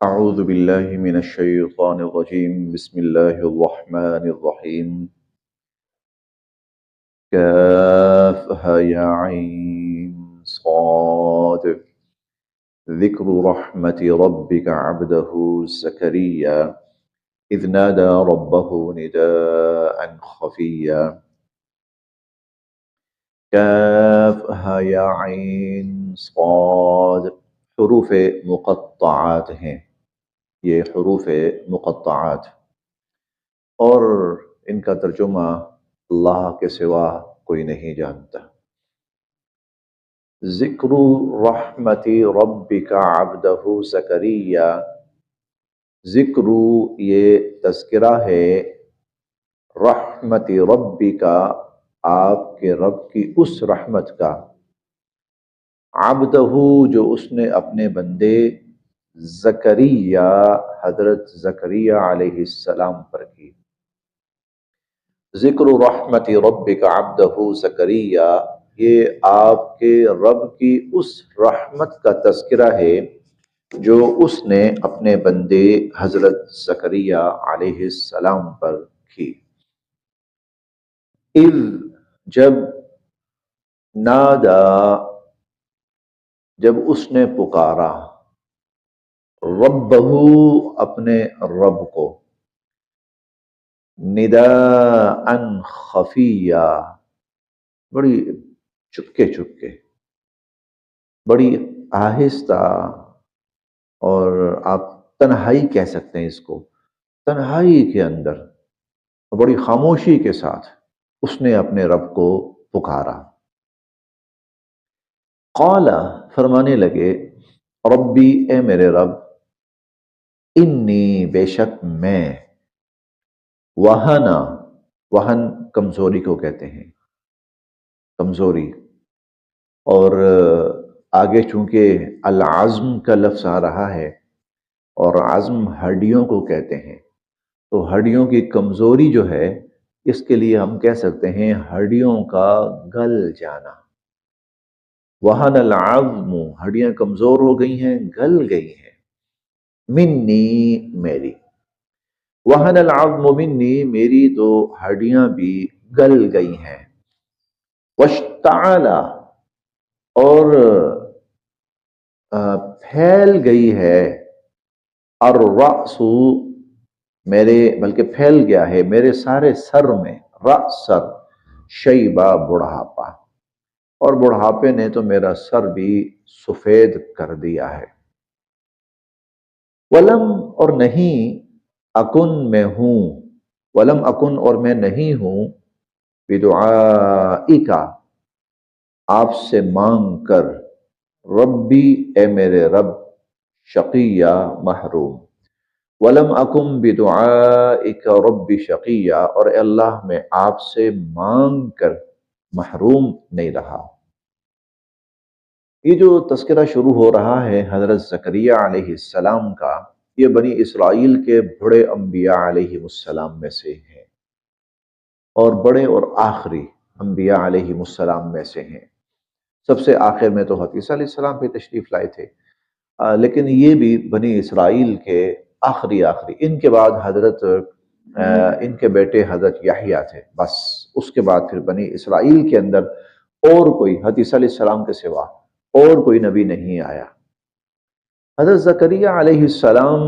أعوذ بالله من الشيطان الرجيم بسم الله الرحمن الرحيم كافها يا عين صاد ذكر رحمة ربك عبده زكريا إذ نادى ربه نداء خفيا كافها يا عين صاد حروف مقطعات ہیں، یہ حروف مقطعات اور ان کا ترجمہ اللہ کے سوا کوئی نہیں جانتا۔ ذکر رحمت ربک عبدہ زکریا، ذکر یہ تذکرہ ہے، رحمت ربک آپ کے رب کی اس رحمت کا، عبدہ جو اس نے اپنے بندے زکریا حضرت زکریا علیہ السلام پر کی۔ ذکر رحمت ربک عبدہ زکریا، یہ آپ کے رب کی اس رحمت کا تذکرہ ہے جو اس نے اپنے بندے حضرت زکریا علیہ السلام پر کی۔ اذ جب، نادا جب اس نے پکارا، ربہ اپنے رب کو، نداء خفیہ بڑی چپکے چپکے، بڑی آہستہ، اور آپ تنہائی کہہ سکتے ہیں اس کو، تنہائی کے اندر بڑی خاموشی کے ساتھ اس نے اپنے رب کو پکارا۔ قال فرمانے لگے، ربی اے میرے رب، انی بے شک میں، وہنا، وہن کمزوری کو کہتے ہیں، کمزوری، اور آگے چونکہ العزم کا لفظ آ رہا ہے اور عزم ہڈیوں کو کہتے ہیں، تو ہڈیوں کی کمزوری جو ہے اس کے لیے ہم کہہ سکتے ہیں ہڈیوں کا گل جانا۔ وہن العظم، ہڈیاں کمزور ہو گئی ہیں، گل گئی ہیں، منی میری، وہن العظم منی میری تو ہڈیاں بھی گل گئی ہیں، واشتعل اور پھیل گئی ہے، الرأس میرے، بلکہ پھیل گیا ہے میرے سارے سر میں، رأس سر، شیبہ بڑھاپا، اور بڑھاپے نے تو میرا سر بھی سفید کر دیا ہے۔ ولم اور نہیں، اکن میں ہوں، ولم اکن اور میں نہیں ہوں، بدعائک آپ سے مانگ کر، ربی اے میرے رب، شقیہ محروم، ولم اکن بدعائک ربی شقیہ، اور اے اللہ میں آپ سے مانگ کر محروم نہیں رہا۔ یہ جو تذکرہ شروع ہو رہا ہے حضرت زکریا علیہ السلام کا، یہ بنی اسرائیل کے بڑے انبیاء علیہ السلام میں سے ہیں، اور بڑے اور آخری انبیاء علیہ السلام میں سے ہیں۔ سب سے آخر میں تو حضرت عیسیٰ علیہ السلام پہ تشریف لائے تھے، لیکن یہ بھی بنی اسرائیل کے آخری، ان کے بعد حضرت ان کے بیٹے حضرت یحییٰ تھے، بس اس کے بعد پھر بنی اسرائیل کے اندر اور کوئی حضرت عیسیٰ علیہ السلام کے سوا اور کوئی نبی نہیں آیا۔ حضرت زکریا علیہ السلام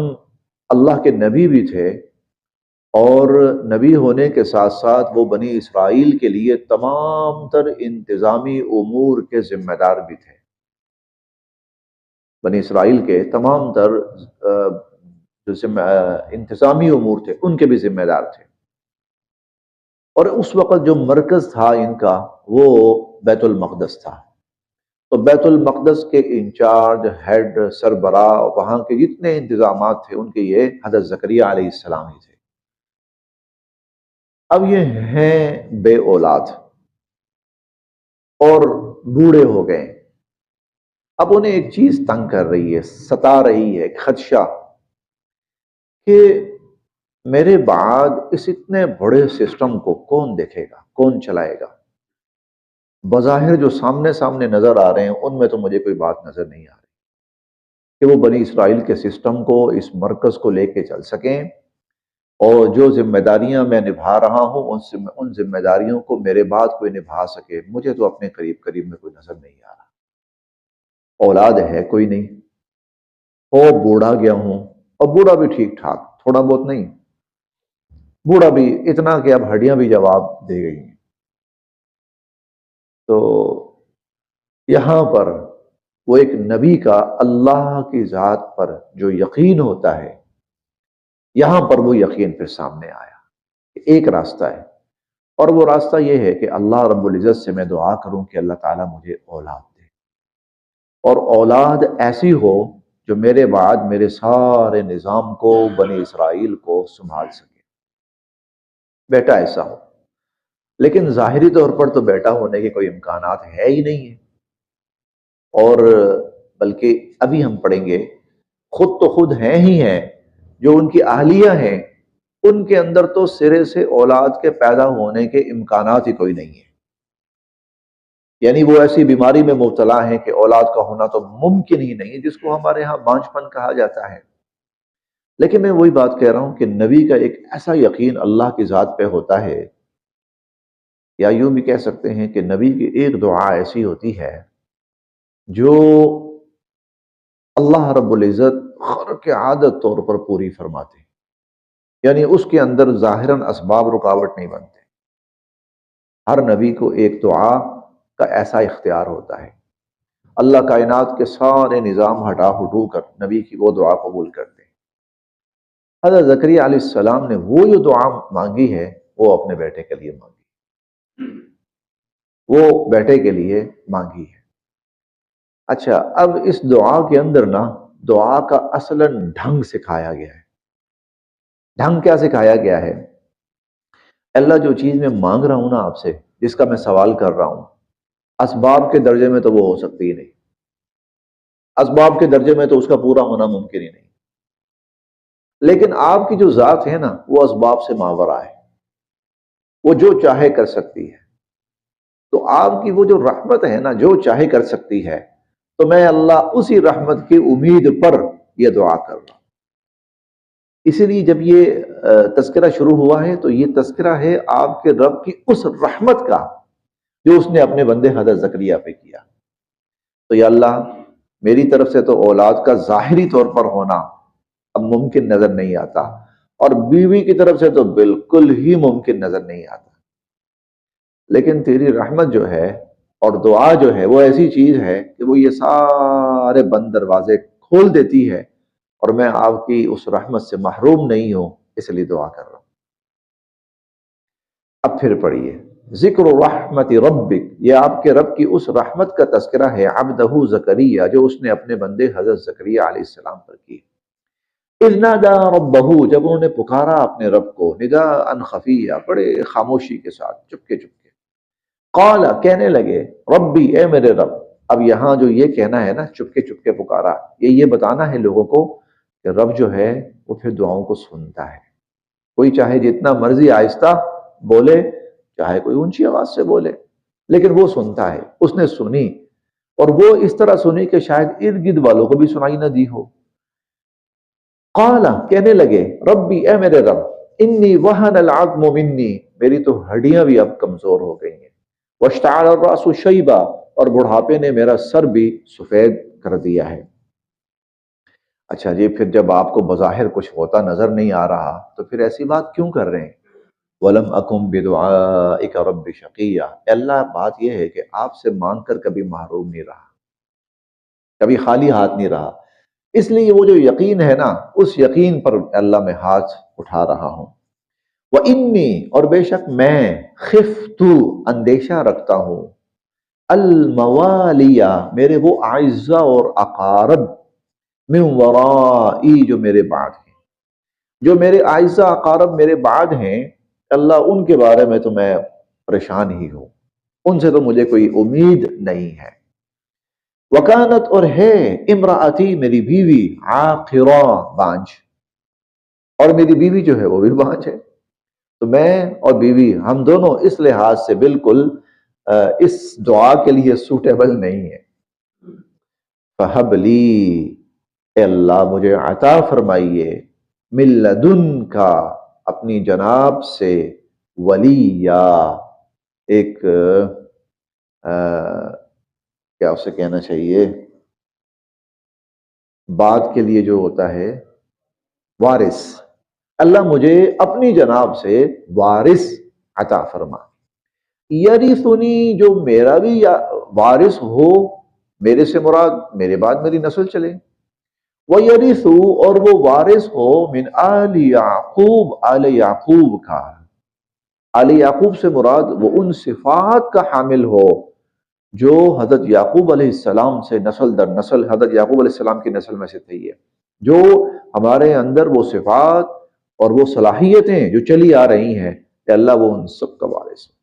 اللہ کے نبی بھی تھے، اور نبی ہونے کے ساتھ ساتھ وہ بنی اسرائیل کے لیے تمام تر انتظامی امور کے ذمہ دار بھی تھے۔ بنی اسرائیل کے تمام تر جو انتظامی امور تھے ان کے بھی ذمہ دار تھے، اور اس وقت جو مرکز تھا ان کا وہ بیت المقدس تھا، تو بیت المقدس کے انچارج، ہیڈ، سربراہ، وہاں کے جتنے انتظامات تھے ان کے یہ حضرت زکریا علیہ السلام ہی تھے۔ اب یہ ہیں بے اولاد اور بوڑھے ہو گئے، اب انہیں ایک چیز تنگ کر رہی ہے، ستا رہی ہے، ایک خدشہ کہ میرے بعد اس اتنے بڑے سسٹم کو کون دیکھے گا، کون چلائے گا؟ بظاہر جو سامنے نظر آ رہے ہیں ان میں تو مجھے کوئی بات نظر نہیں آ رہی، کہ وہ بنی اسرائیل کے سسٹم کو، اس مرکز کو لے کے چل سکیں، اور جو ذمہ داریاں میں نبھا رہا ہوں ان ذمہ داریوں کو میرے بعد کوئی نبھا سکے۔ مجھے تو اپنے قریب قریب میں کوئی نظر نہیں آ رہا، اولاد ہے کوئی نہیں، ہو بوڑھا گیا ہوں، اور بوڑھا بھی ٹھیک ٹھاک، تھوڑا بہت نہیں، بوڑھا بھی اتنا کہ اب ہڈیاں بھی جواب دے گئی ہیں۔ تو یہاں پر وہ ایک نبی کا اللہ کی ذات پر جو یقین ہوتا ہے، یہاں پر وہ یقین پھر سامنے آیا کہ ایک راستہ ہے، اور وہ راستہ یہ ہے کہ اللہ رب العزت سے میں دعا کروں کہ اللہ تعالیٰ مجھے اولاد دے، اور اولاد ایسی ہو جو میرے بعد میرے سارے نظام کو، بنی اسرائیل کو سنبھال سکے، بیٹا ایسا ہو۔ لیکن ظاہری طور پر تو بیٹا ہونے کے کوئی امکانات ہے ہی نہیں ہے، اور بلکہ ابھی ہم پڑھیں گے خود تو خود ہیں ہی ہیں، جو ان کی اہلیہ ہیں ان کے اندر تو سرے سے اولاد کے پیدا ہونے کے امکانات ہی کوئی نہیں ہے، یعنی وہ ایسی بیماری میں مبتلا ہیں کہ اولاد کا ہونا تو ممکن ہی نہیں ہے، جس کو ہمارے ہاں بانجھ پن کہا جاتا ہے۔ لیکن میں وہی بات کہہ رہا ہوں کہ نبی کا ایک ایسا یقین اللہ کی ذات پہ ہوتا ہے، یا یوں بھی کہہ سکتے ہیں کہ نبی کی ایک دعا ایسی ہوتی ہے جو اللہ رب العزت خرق عادت طور پر پوری فرماتے ہیں، یعنی اس کے اندر ظاہراً اسباب رکاوٹ نہیں بنتے۔ ہر نبی کو ایک دعا کا ایسا اختیار ہوتا ہے، اللہ کائنات کے سارے نظام ہٹا ہٹو کر نبی کی وہ دعا قبول کرتے ہیں۔ حضرت زکریا علیہ السلام نے وہ جو دعا مانگی ہے وہ اپنے بیٹے کے لیے مانگی، وہ بیٹے کے لیے مانگی ہے۔ اچھا، اب اس دعا کے اندر نا دعا کا اصلاً ڈھنگ سکھایا گیا ہے۔ ڈھنگ کیا سکھایا گیا ہے؟ اللہ جو چیز میں مانگ رہا ہوں نا آپ سے، جس کا میں سوال کر رہا ہوں، اسباب کے درجے میں تو وہ ہو سکتی ہی نہیں، اسباب کے درجے میں تو اس کا پورا ہونا ممکن ہی نہیں، لیکن آپ کی جو ذات ہے نا وہ اسباب سے ماورا ہے، وہ جو چاہے کر سکتی ہے۔ تو آپ کی وہ جو رحمت ہے نا، جو چاہے کر سکتی ہے، تو میں اللہ اسی رحمت کی امید پر یہ دعا کر رہا ہوں۔ اسی لیے جب یہ تذکرہ شروع ہوا ہے تو یہ تذکرہ ہے آپ کے رب کی اس رحمت کا جو اس نے اپنے بندے حضرت زکریا پہ کیا۔ تو یا اللہ، میری طرف سے تو اولاد کا ظاہری طور پر ہونا اب ممکن نظر نہیں آتا، اور بیوی کی طرف سے تو بالکل ہی ممکن نظر نہیں آتا، لیکن تیری رحمت جو ہے اور دعا جو ہے وہ ایسی چیز ہے کہ وہ یہ سارے بند دروازے کھول دیتی ہے، اور میں آپ کی اس رحمت سے محروم نہیں ہوں، اس لیے دعا کر رہا ہوں۔ اب پھر پڑھیے، ذکر رحمت ربک، یہ آپ کے رب کی اس رحمت کا تذکرہ ہے عبدہ زکریا، جو اس نے اپنے بندے حضرت زکریا علیہ السلام پر کی۔ اذ نادى ربہ، جب انہوں نے پکارا اپنے رب کو، نداء خفیہ، بڑے خاموشی کے ساتھ، چپکے چپکے۔ قال، کہنے لگے، ربی، اے میرے رب۔ اب یہاں جو یہ کہنا ہے نا چپکے چپکے پکارا، یہ بتانا ہے لوگوں کو کہ رب جو ہے وہ پھر دعاؤں کو سنتا ہے، کوئی چاہے جتنا مرضی آہستہ بولے، چاہے کوئی اونچی آواز سے بولے، لیکن وہ سنتا ہے۔ اس نے سنی، اور وہ اس طرح سنی کہ شاید ارد گرد والوں کو بھی سنائی نہ دی ہو۔ قال، کہنے لگے، ربی، اے میرے رب، انی وہن العظم منی، میری تو ہڈیاں بھی اب کمزور ہو گئی ہیں، واشتعل الراس شیبا، اور بڑھاپے نے میرا سر بھی سفید کر دیا ہے۔ اچھا جی، پھر جب آپ کو بظاہر کچھ ہوتا نظر نہیں آ رہا تو پھر ایسی بات کیوں کر رہے ہیں؟ وَلَمْ أَكُمْ بِدُعَائِكَ رَبِّ شَقِيًّا، اللہ، بات یہ ہے کہ آپ سے مانگ کر کبھی محروم نہیں رہا، کبھی خالی ہاتھ نہیں رہا، اس لیے وہ جو یقین ہے نا، اس یقین پر اللہ میں ہاتھ اٹھا رہا ہوں۔ وَإِنِّي، اور بے شک میں، خِفْتُ، اندیشہ رکھتا ہوں، الموالیہ، میرے وہ اعزہ اور اقارب، من ورائی، جو میرے بعد ہیں، جو میرے اعزہ اقارب میرے بعد ہیں، اللہ ان کے بارے میں تو میں پریشان ہی ہوں، ان سے تو مجھے کوئی امید نہیں ہے۔ وکانت، اور ہے، امراتی، میری بیوی، عاقرہ، بانجھ، اور میری بیوی جو ہے وہ بھی بانجھ ہے، تو میں اور بیوی ہم دونوں اس لحاظ سے بالکل اس دعا کے لیے سوٹیبل نہیں ہے۔ فہب لی، اے اللہ مجھے عطا فرمائیے من لدن کا، اپنی جناب سے، ولییا، ایک کیا اسے کہنا چاہیے، بعد کے لیے جو ہوتا ہے وارث، اللہ مجھے اپنی جناب سے وارث عطا فرما، یرثنی، جو میرا بھی وارث ہو، میرے سے مراد میرے بعد میری نسل چلے، وَيَرِثُ، اور وہ وارث ہو، من آل یعقوب، آل یعقوب کا، آل یعقوب سے مراد وہ ان صفات کا حامل ہو جو حضرت یعقوب علیہ السلام سے نسل در نسل، حضرت یعقوب علیہ السلام کی نسل میں سے تھی ہے، جو ہمارے اندر وہ صفات اور وہ صلاحیتیں جو چلی آ رہی ہیں، کہ اللہ وہ ان سب کا وارث ہو،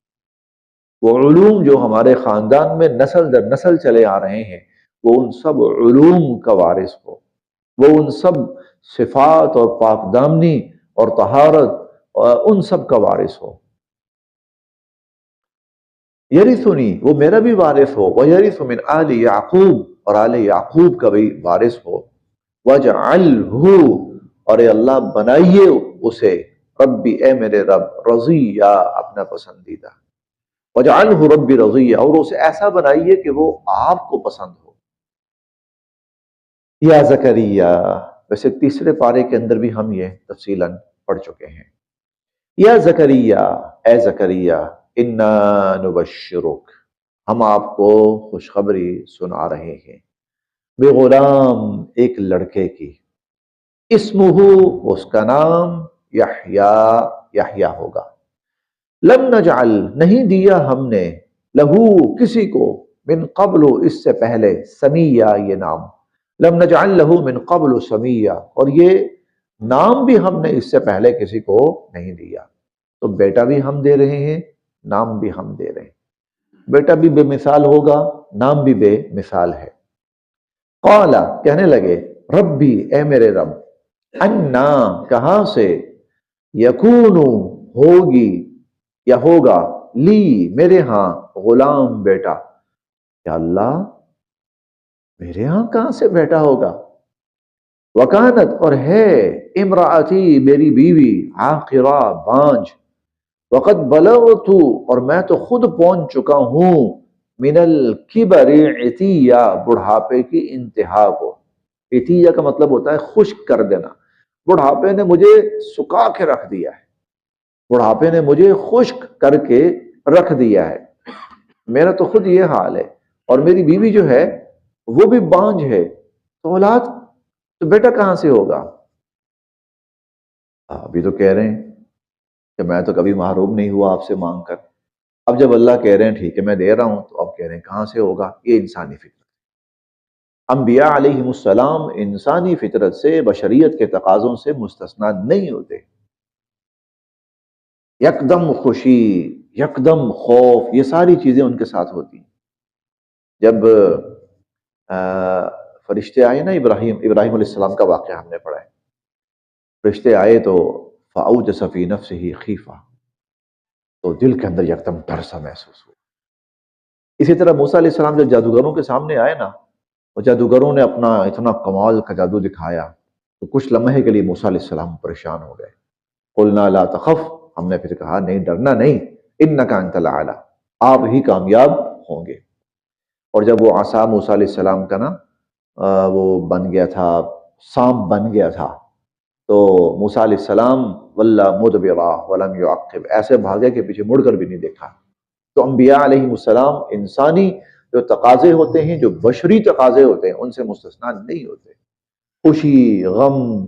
وہ علوم جو ہمارے خاندان میں نسل در نسل چلے آ رہے ہیں، وہ ان سب علوم کا وارث ہو، وہ ان سب صفات اور پاک دامنی اور طہارت اور ان سب کا وارث ہو، یرثنی، وہ میرا بھی وارث ہو، وَيَرِثُ مِنْ آلِ یعقوب، اور آل یعقوب کا بھی وارث ہو، وَاجْعَلْهُ، اور اے اللہ بنائیے اسے، ربی، اے میرے رب، رضیہ، اپنا پسندیدہ، وَاجْعَلْهُ ربی رضیہ، اور اسے ایسا بنائیے کہ وہ آپ کو پسند ہو، یا زکریا، ویسے تیسرے پارے کے اندر بھی ہم یہ تفصیلاً پڑھ چکے ہیں، یا زکریا، اے زکریا، انا نبشرک، ہم آپ کو خوشخبری سنا رہے ہیں، بغلام، ایک لڑکے کی، اسمہ، اس کا نام، یحییٰ، یحییٰ ہوگا، لم نجعل، نہیں دیا ہم نے، لہو، کسی کو، من قبل، اس سے پہلے، سمیہ، یہ نام، لم نجعل لہو من قبل سمیہ، اور یہ نام بھی ہم نے اس سے پہلے کسی کو نہیں دیا، تو بیٹا بھی ہم دے رہے ہیں، نام بھی ہم دے رہے ہیں، بیٹا بھی بے مثال ہوگا، نام بھی بے مثال ہے، قال، کہنے لگے، ربی، اے میرے رب، انا، کہاں سے، یکون، ہوگی یا ہوگا، لی، میرے ہاں، غلام، بیٹا، یا اللہ میرے ہاں کہاں سے بیٹا ہوگا، وکانت، اور ہے، امراتی، میری بیوی، عاقرہ، بانجھ، وقد بلغت، اور میں تو خود پہنچ چکا ہوں، من الکبر، عتیہ، بڑھاپے کی انتہا کو، عتیہ کا مطلب ہوتا ہے خشک کر دینا، بڑھاپے نے مجھے سکا کے رکھ دیا ہے، بڑھاپے نے مجھے خشک کر کے رکھ دیا ہے، میرا تو خود یہ حال ہے، اور میری بیوی جو ہے وہ بھی بانجھ ہے، تو اولاد، تو بیٹا کہاں سے ہوگا، ابھی تو کہہ رہے ہیں کہ میں تو کبھی محروم نہیں ہوا آپ سے مانگ کر، اب جب اللہ کہہ رہے ہیں ٹھیک ہے میں دے رہا ہوں، تو اب کہہ رہے ہیں کہاں سے ہوگا، یہ انسانی فطرت، انبیاء علیہم السلام انسانی فطرت سے، بشریت کے تقاضوں سے مستثنا نہیں ہوتے، یکدم خوشی، یکدم خوف، یہ ساری چیزیں ان کے ساتھ ہوتی ہیں، جب فرشتے آئے نا، ابراہیم علیہ السلام کا واقعہ ہم نے پڑھا ہے، فرشتے آئے تو فَأَوْجَسَ فِي نَفْسِهِ خِیفَةً، تو دل کے اندر یکدم ڈر سا محسوس ہوا، اسی طرح موسیٰ علیہ السلام جب جادوگروں کے سامنے آئے نا، وہ جادوگروں نے اپنا اتنا کمال کا جادو دکھایا، تو کچھ لمحے کے لیے موسیٰ علیہ السلام پریشان ہو گئے، قُلْنَا لَا تَخَفْ، ہم نے پھر کہا نہیں ڈرنا نہیں، إِنَّكَ أَنْتَ الْأَعْلَىٰ، آپ ہی کامیاب ہوں گے، اور جب وہ عصا موسیٰ علیہ السلام کا نا وہ بن گیا تھا، سانپ بن گیا تھا، تو موسیٰ علیہ السلام وَلَّا مُدْبِرًا وَلَمْ يُعَقِّبْ، ایسے بھاگے کہ پیچھے مڑ کر بھی نہیں دیکھا، تو انبیاء علیہ السلام انسانی جو تقاضے ہوتے ہیں، جو بشری تقاضے ہوتے ہیں، ان سے مستثنا نہیں ہوتے، خوشی، غم،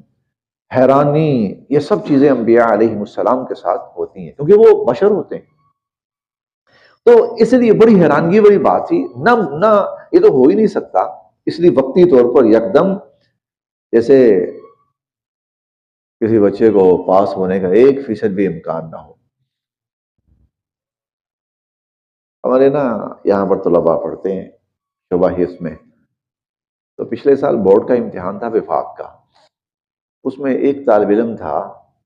حیرانی، یہ سب چیزیں انبیاء علیہ السلام کے ساتھ ہوتی ہیں، کیونکہ وہ بشر ہوتے ہیں، تو اس لیے بڑی حیرانگی والی بات تھی، نہ یہ تو ہو ہی نہیں سکتا، اس لیے وقتی طور پر یکدم، جیسے کسی بچے کو پاس ہونے کا 1% بھی امکان نہ ہو، ہمارے نا یہاں پر طلباء پڑھتے ہیں شعبہ حفظ میں، تو پچھلے سال بورڈ کا امتحان تھا وفاق کا، اس میں ایک طالب علم تھا،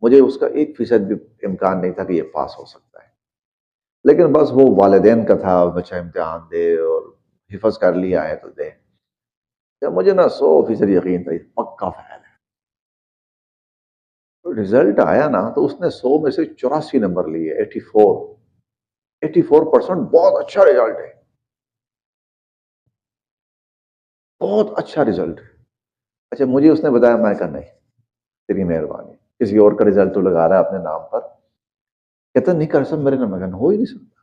مجھے اس کا 1% بھی امکان نہیں تھا کہ یہ پاس ہو سکتا ہے، لیکن بس وہ والدین کا تھا بچہ امتحان دے اور حفظ کر لیا ہے تو دے، کہ مجھے نا 100% یقین تھا یہ پکا فیل ہے. رزلٹ آیا نا تو اس نے 100 میں سے 84 نمبر لیے. 84% بہت اچھا رزلٹ ہے، بہت اچھا رزلٹ ہے. اچھا مجھے اس نے بتایا، میں کہا نہیں تیری مہربانی، کسی اور کا رزلٹ تو لگا رہا ہے اپنے نام پر. کہتا نہیں کر سب میرے نام میں، ہو ہی نہیں سکتا.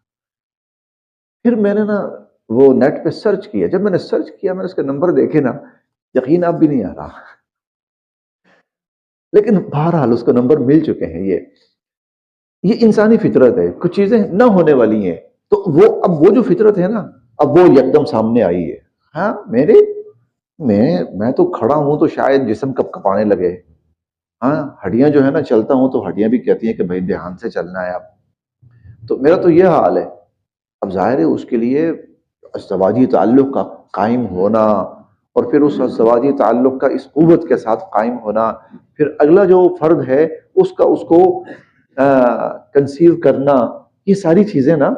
پھر میں نے نا وہ نیٹ پہ سرچ کیا. جب میں نے سرچ کیا، میں نے اس کے نمبر دیکھے نا، یقین اب بھی نہیں آ رہا. لیکن بہرحال اس کو نمبر مل چکے ہیں. یہ انسانی فطرت ہے، کچھ چیزیں نہ ہونے والی ہیں تو وہ جو فطرت ہے نا، اب وہ یکدم سامنے آئی ہے. ہاں میں تو کھڑا ہوں تو شاید جسم کب کپانے لگے. ہاں ہڈیاں جو ہے نا، چلتا ہوں تو ہڈیاں بھی کہتی ہیں کہ بھائی دھیان سے چلنا ہے. اب تو میرا تو یہ حال ہے. اب ظاہر ہے اس کے لیے ازدواجی تعلق کا قائم ہونا، اور پھر اس ازدواجی تعلق کا اس قوت کے ساتھ قائم ہونا، پھر اگلا جو فرد ہے اس کو کنسیو کرنا، یہ ساری چیزیں نا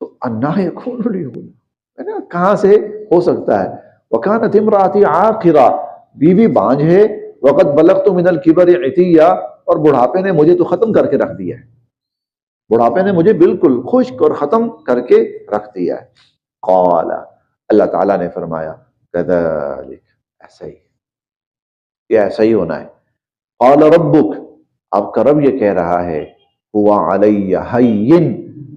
تو انا یکون لی ہے نا، کہاں سے ہو سکتا ہے. وکانت امراتی عاقرہ، بیوی بانجھ ہے. وقت بلغت من الکبر عتیہ، اور بڑھاپے نے مجھے تو ختم کر کے رکھ دیا ہے. بڑھاپے نے مجھے بالکل خشک اور ختم کر کے رکھ دیا ہے. قال، اللہ تعالیٰ نے فرمایا کذالک، ایسا ہی، یہ ایسا ہی ہونا ہے. قال ربک، آپ کا رب یہ کہہ رہا ہے، ہوا علی ہین،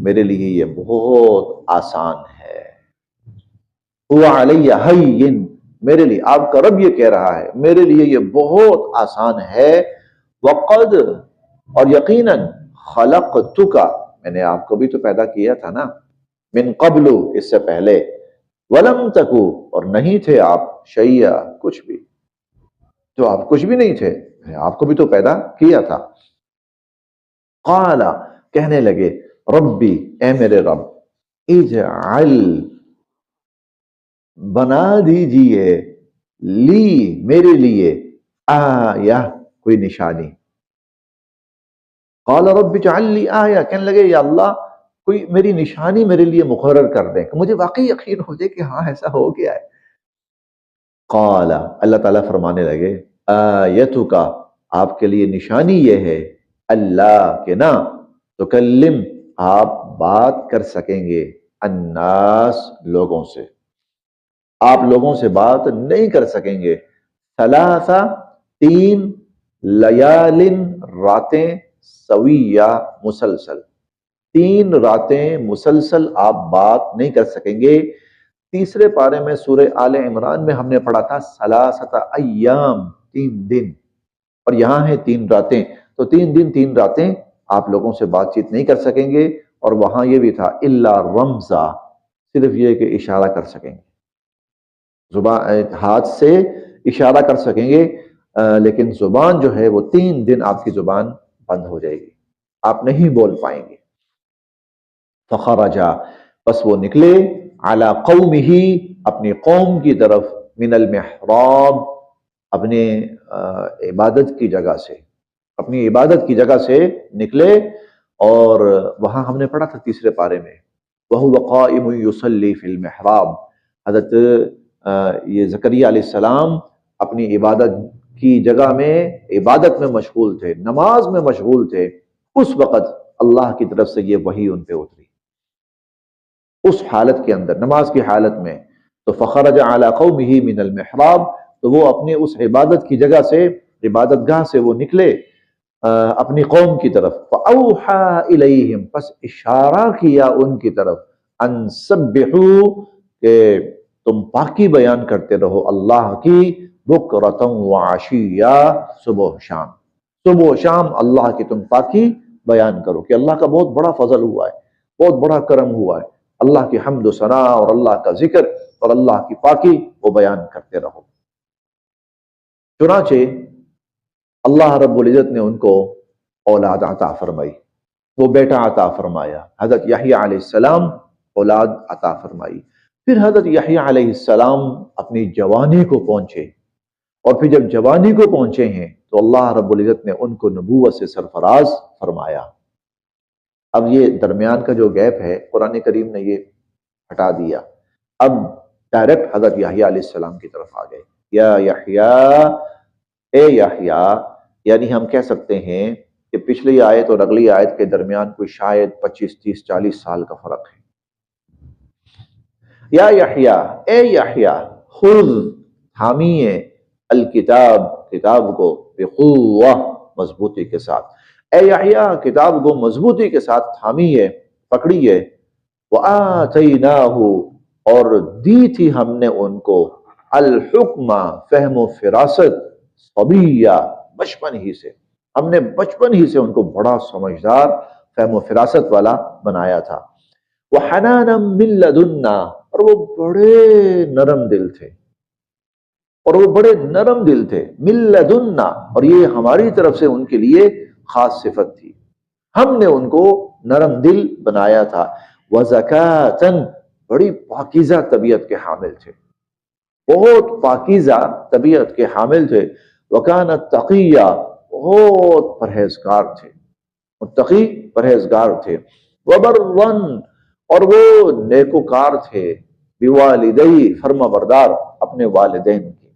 میرے لیے یہ بہت آسان ہے. ہوا علی ہین، میرے لیے، آپ کا رب یہ کہہ رہا ہے میرے لیے یہ بہت آسان ہے. وقد، اور یقیناً، خلقتک، میں نے آپ کو بھی تو پیدا کیا تھا نا، من قبل، اس سے پہلے، ولم تکو، اور نہیں تھے آپ، شیئا، کچھ بھی، تو آپ کچھ بھی نہیں تھے، میں نے آپ کو بھی تو پیدا کیا تھا. قال، کہنے لگے، ربی، اے میرے رب، اجعل، بنا دیجئے، لی، میرے لیے، آیہ، کوئی نشانی. قال رب اجعل لی آیہ، کہنے لگے یا اللہ کوئی میری نشانی میرے لیے مقرر کر دیں کہ مجھے واقعی یقین ہو جائے کہ ہاں ایسا ہو گیا ہے. قال، اللہ تعالیٰ فرمانے لگے، آیتک، آپ کے لیے نشانی یہ ہے، اللہ کے نا، تکلم، آپ بات کر سکیں گے، الناس، لوگوں سے، آپ لوگوں سے بات نہیں کر سکیں گے. ثلاثہ، 3، لیال، راتیں، سویہ، مسلسل، 3 راتیں مسلسل آپ بات نہیں کر سکیں گے. تیسرے پارے میں سورہ آل عمران میں ہم نے پڑھا تھا ثلاثۃ ایام، 3 دن، اور یہاں ہے 3 راتیں. تو 3 دن 3 راتیں آپ لوگوں سے بات چیت نہیں کر سکیں گے. اور وہاں یہ بھی تھا الا رمزا، صرف یہ کہ اشارہ کر سکیں گے، زبان، ہاتھ سے اشارہ کر سکیں گے، لیکن زبان جو ہے وہ 3 دن آپ کی زبان بند ہو جائے گی، آپ نہیں بول پائیں گے. فخرجا، بس وہ نکلے، علی قومہ، اپنی قوم کی طرف، من المحراب، اپنے عبادت کی جگہ سے، اپنی عبادت کی جگہ سے نکلے. اور وہاں ہم نے پڑھا تھا تیسرے پارے میں، وَهُوَ قَائِمٌ يُصَلِّي فِي الْمِحْرَابِ، حضرت یہ زکریا علیہ السلام اپنی عبادت کی جگہ میں عبادت میں مشغول تھے، نماز میں مشغول تھے. اس وقت اللہ کی طرف سے یہ وحی ان پہ اتری، اس حالت کے اندر، نماز کی حالت میں. تو فخرج علی قومہ من المحراب، تو وہ اپنے اس عبادت کی جگہ سے، عبادت گاہ سے وہ نکلے اپنی قوم کی طرف. فَأَوْحَى إِلَيْهِمْ، پس اشارہ کیا ان کی طرف، ان سبحوا، کہ تم پاکی بیان کرتے رہو اللہ کی، بکرۃ وعشیہ، صبح و شام، صبح و شام اللہ کی تم پاکی بیان کرو، کہ اللہ کا بہت بڑا فضل ہوا ہے، بہت بڑا کرم ہوا ہے. اللہ کی حمد و ثنا اور اللہ کا ذکر اور اللہ کی پاکی وہ بیان کرتے رہو. چنانچہ اللہ رب العزت نے ان کو اولاد عطا فرمائی، وہ بیٹا عطا فرمایا، حضرت یحییٰ علیہ السلام اولاد عطا فرمائی. پھر حضرت یحییٰ علیہ السلام اپنی جوانی کو پہنچے، اور پھر جب جوانی کو پہنچے ہیں تو اللہ رب العزت نے ان کو نبوت سے سرفراز فرمایا. اب یہ درمیان کا جو گیپ ہے قرآن کریم نے یہ ہٹا دیا. اب ڈائریکٹ حضرت یحییٰ علیہ السلام کی طرف آ گئے، یا یحییٰ، اے یحییٰ، یعنی ہم کہہ سکتے ہیں کہ پچھلی آیت اور اگلی آیت کے درمیان کوئی شاید 25 30 40 سال کا فرق ہے۔ یا یحییٰ، اے یحییٰ، خذ، تھامیے، الکتاب، کتاب کو، بقوہ، مضبوطی کے ساتھ، اے یحییٰ کتاب کو مضبوطی کے ساتھ تھامیے، پکڑیے، وآتیناہ، اور دی تھی ہم نے ان کو، الحکمہ، فہم و فراست، صبیہ، بچپن ہی سے، ہم نے بچپن ہی سے ان کو بڑا سمجھدار، فہم و فراست والا بنایا تھا، وحنانا من لدنا، اور وہ بڑے نرم دل تھے، اور وہ بڑے نرم دل تھے، من لدنا، اور یہ ہماری طرف سے ان کے لیے خاص صفت تھی، ہم نے ان کو نرم دل بنایا تھا، وزکاةً، بڑی پاکیزہ طبیعت کے حامل تھے، بہت پاکیزہ طبیعت کے حامل تھے، وکان تقیہ، بہت پرہیزگار تھے، متقی پرہیزگار تھے، وبرًا، اور وہ نیکوکار تھے، بوالدی، فرما بردار اپنے والدین کی،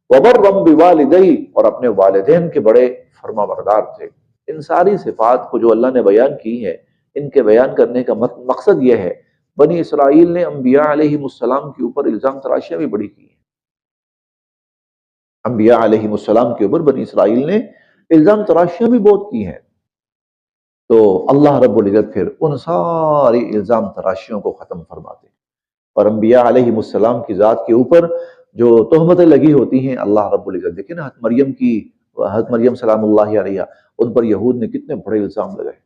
وبرًا بوالدی، اور اپنے والدین کے بڑے فرما بردار تھے۔ ان ساری صفات کو جو اللہ نے بیان کی ہے، ان کے بیان کرنے کا مقصد یہ ہے، بنی اسرائیل نے انبیاء علیہ السلام کے اوپر الزام تراشیاں بھی بڑی کی ہیں، انبیاء علیہ السلام کے اوپر بنی اسرائیل نے الزام تراشیاں بھی بہت کی ہیں، تو اللہ رب العزت پھر ان ساری الزام تراشیوں کو ختم فرماتے ہیں، اور انبیاء علیہ السلام کی ذات کے اوپر جو تہمتیں لگی ہوتی ہیں، اللہ رب العزت دیکھیں نا، حضرت مریم سلام اللہ علیہا، ان پر یہود نے کتنے بڑے الزام لگائے،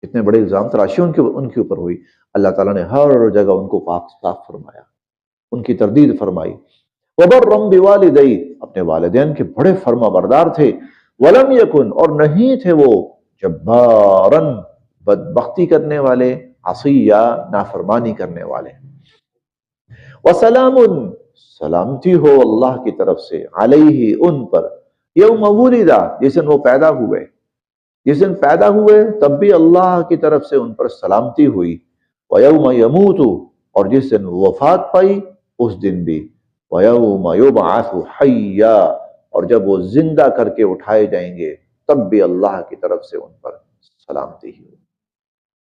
کتنے بڑے الزام تراشی ان کے اوپر ہوئی، اللہ تعالیٰ نے ہر جگہ ان کو پاک صاف فرمایا، ان کی تردید فرمائی، وبرًا بوالدی، اپنے والدین کے بڑے فرما بردار تھے، ولم یکن، اور نہیں تھے وہ، جباراً، بدبختی کرنے والے، عصیہ، نافرمانی کرنے والے، وسلام، سلامتی ہو اللہ کی طرف سے، علیہ، ان پر، یوم ولدہ، جس دن وہ پیدا ہوئے، جس دن پیدا ہوئے تب بھی اللہ کی طرف سے ان پر سلامتی ہوئی، وَيَوْمَ يَمُوتُ، اور جس دن وفات پائی اس دن بھی، وَيَوْمَ يُبْعَثُ حَيًّا، اور جب وہ زندہ کر کے اٹھائے جائیں گے تب بھی اللہ کی طرف سے ان پر سلامتی ہی ہوئی،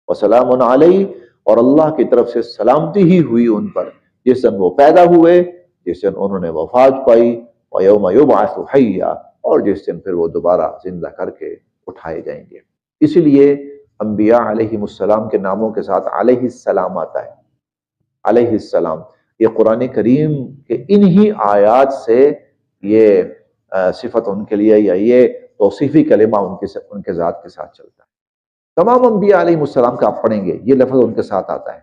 وَسَلَامٌ عَلَيْهِ، اور اللہ کی طرف سے سلامتی ہی ہوئی ان پر، جس دن وہ پیدا ہوئے، جس دن انہوں نے وفات پائی، وَيَوْمَ يُبْعَثُ حَيًّا، اور جس دن پھر وہ دوبارہ زندہ کر کے اٹھائے جائیں گے۔ اسی لیے انبیاء علیہ السلام کے ناموں کے ساتھ علیہ السلام آتا ہے، علیہ السلام، یہ قرآن کریم کے انہی آیات سے یہ صفت ان کے لیے، یا یہ توصیفی کلمہ ان کے ذات کے ساتھ چلتا ہے۔ تمام انبیاء علیہ السلام کا آپ پڑھیں گے یہ لفظ ان کے ساتھ آتا ہے،